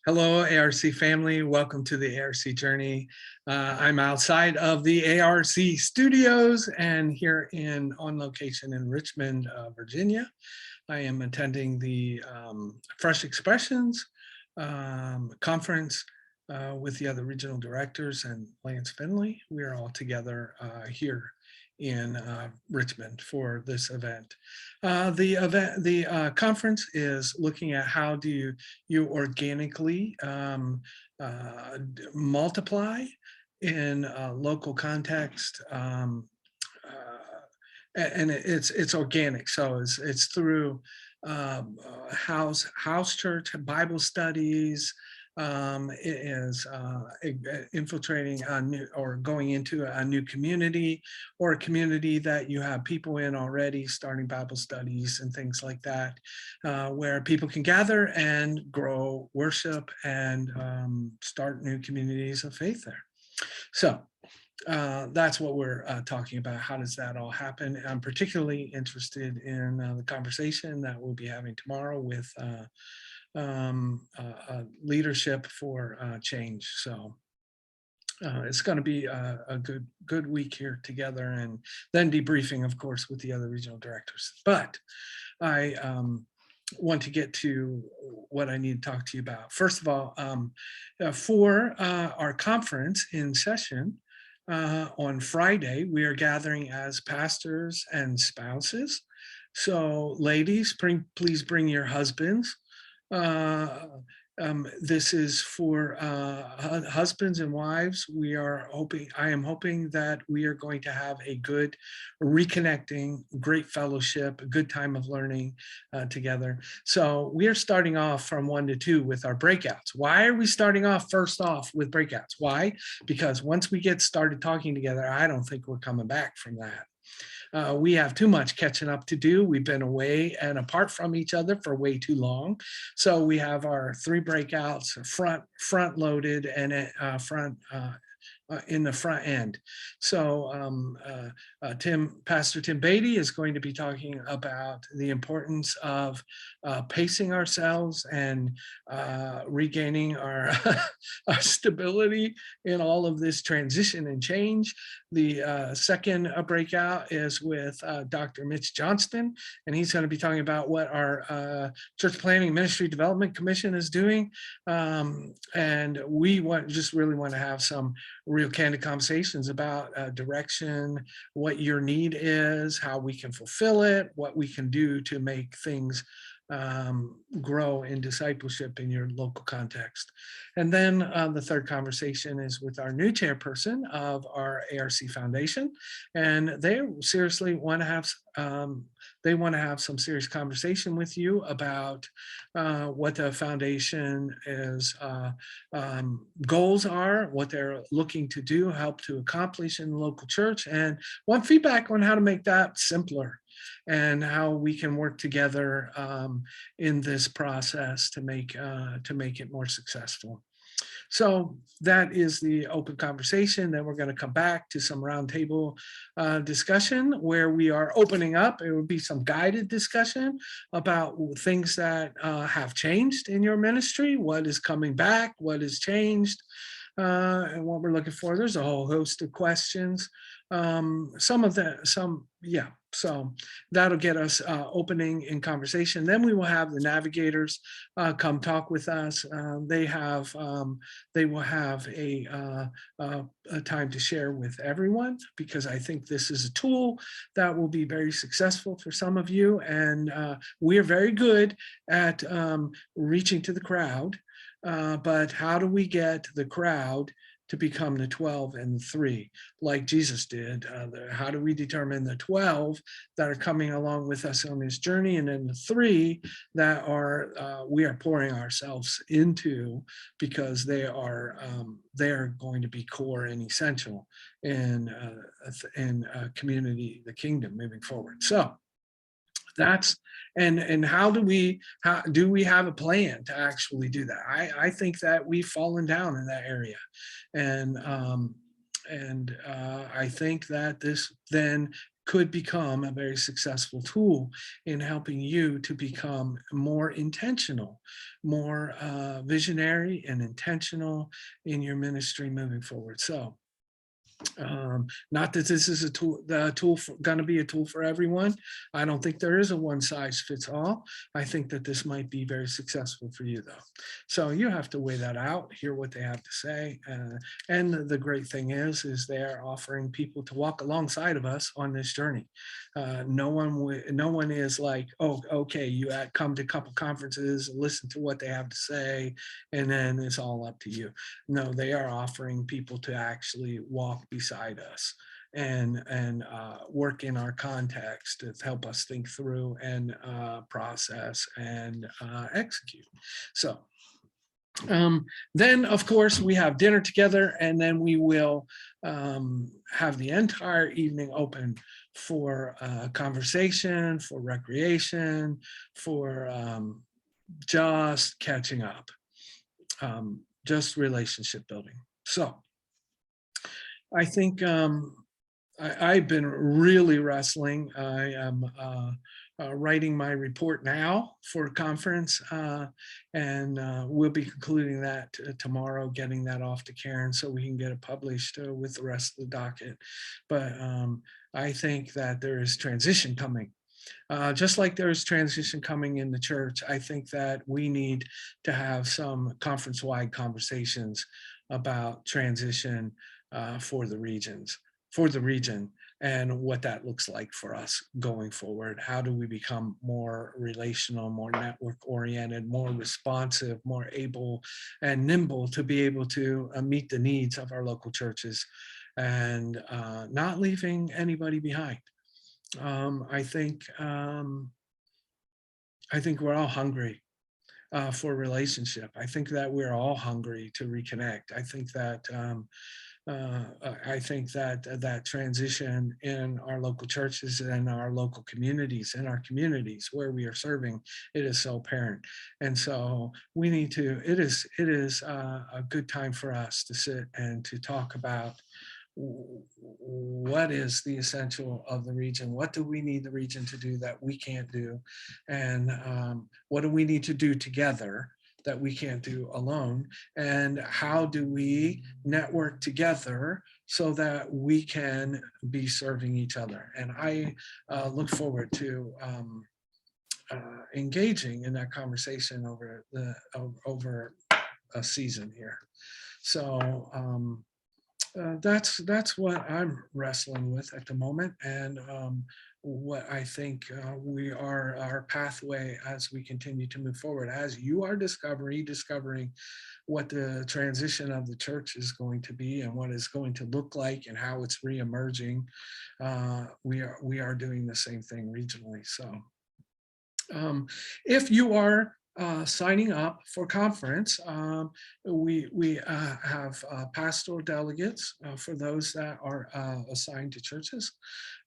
Hello, ARC family. Welcome to the ARC journey. I'm outside of the ARC studios and here on location in Richmond, Virginia. I am attending the Fresh Expressions conference with the other regional directors and Lance Finley. We are all together here in Richmond for this event. The conference is looking at how do you organically multiply in a local context, and it's organic. So it's through house church, Bible studies. It is infiltrating a new or going into a new community, or a community that you have people in already, starting Bible studies and things like that, where people can gather and grow worship and start new communities of faith there. So that's what we're talking about. How does that all happen? I'm particularly interested in the conversation that we'll be having tomorrow with leadership for change. So it's going to be a good week here together, and then debriefing, of course, with the other regional directors. But I want to get to what I need to talk to you about. First of all, for our conference in session, on Friday, we are gathering as pastors and spouses. So ladies, please bring your husbands. This is for husbands and wives. I am hoping that we are going to have a good reconnecting, great fellowship, a good time of learning together. So we are starting off from 1 to 2 with our breakouts. Why are we starting off first off with breakouts? Why? Because once we get started talking together, I don't think we're coming back from that. We have too much catching up to do. We've been away and apart from each other for way too long. So we have our 3 breakouts, front loaded, and in the front end. So Pastor Tim Beatty is going to be talking about the importance of pacing ourselves and regaining our, our stability in all of this transition and change. The second breakout is with Dr. Mitch Johnston, and he's going to be talking about what our Church Planning Ministry Development Commission is doing. And we really want to have some real candid conversations about direction, what your need is, how we can fulfill it, what we can do to make things grow in discipleship in your local context. And then the third conversation is with our new chairperson of our ARC Foundation, and they seriously want to have some serious conversation with you about what the foundation is goals are, what they're looking to do, help to accomplish in the local church, and want feedback on how to make that simpler and how we can work together in this process to make it more successful. So that is the open conversation. Then we're going to come back to some roundtable discussion where we are opening up. It would be some guided discussion about things that have changed in your ministry, what is coming back, what has changed, and what we're looking for. There's a whole host of questions. So that'll get us opening in conversation. Then we will have the navigators come talk with us. They will have a time to share with everyone, because I think this is a tool that will be very successful for some of you. And we are very good at reaching to the crowd. But how do we get the crowd to become the 12 and the 3 like Jesus did? How do we determine the 12 that are coming along with us on this journey, and then the 3 that we are pouring ourselves into, because they are going to be core and essential in community, the kingdom moving forward. So that's and how do we have a plan to actually do that? I think that we've fallen down in that area, and I think that this then could become a very successful tool in helping you to become more intentional, more visionary and intentional in your ministry moving forward. So not that this is a tool, going to be a tool for everyone. I don't think there is a one size fits all. I think that this might be very successful for you though. So you have to weigh that out, hear what they have to say. And the great thing is they're offering people to walk alongside of us on this journey. No one is like, oh, okay, you come to a couple conferences, listen to what they have to say, and then it's all up to you. No, they are offering people to actually walk beside us and work in our context to help us think through and process and execute. So then, of course, we have dinner together, and then we will have the entire evening open for conversation, for recreation, for just catching up, just relationship building. So I think I've been really wrestling. I am writing my report now for a conference, and we'll be concluding that tomorrow, getting that off to Karen so we can get it published with the rest of the docket. But I think that there is transition coming. Just like there's transition coming in the church, I think that we need to have some conference-wide conversations about transition for the region, and what that looks like for us going forward. How do we become more relational, more network oriented, more responsive, more able and nimble to be able to meet the needs of our local churches and not leaving anybody behind. I think we're all hungry for relationship. I think that we're all hungry to reconnect. I think that that transition in our local churches and our local communities, in our communities where we are serving, it is so apparent. And so we need to, it is a good time for us to sit and to talk about what is the essential of the region? What do we need the region to do that we can't do? And what do we need to do together that we can't do alone? And how do we network together so that we can be serving each other? And I look forward to engaging in that conversation over a season here. So that's what I'm wrestling with at the moment, and what I think our pathway as we continue to move forward. As you are discovering what the transition of the church is going to be and what it's going to look like and how it's reemerging, we are doing the same thing regionally. So if you are signing up for conference, we have pastoral delegates for those that are assigned to churches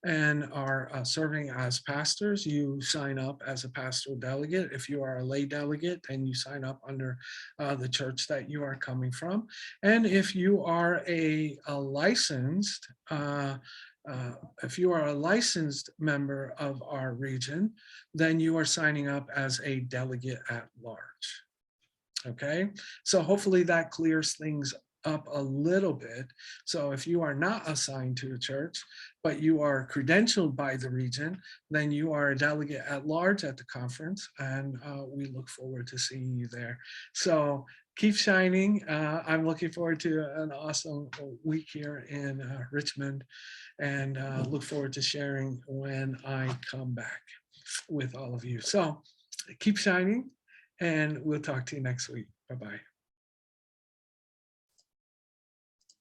and are serving as pastors. You sign up as a pastoral delegate. If you are a lay delegate, then you sign up under the church that you are coming from. And if you are a licensed member of our region, then you are signing up as a delegate at large. Okay, so hopefully that clears things up a little bit. So if you are not assigned to a church, but you are credentialed by the region, then you are a delegate at large at the conference, and we look forward to seeing you there. So keep shining. I'm looking forward to an awesome week here in Richmond, and look forward to sharing when I come back with all of you. So keep shining, and we'll talk to you next week. Bye-bye.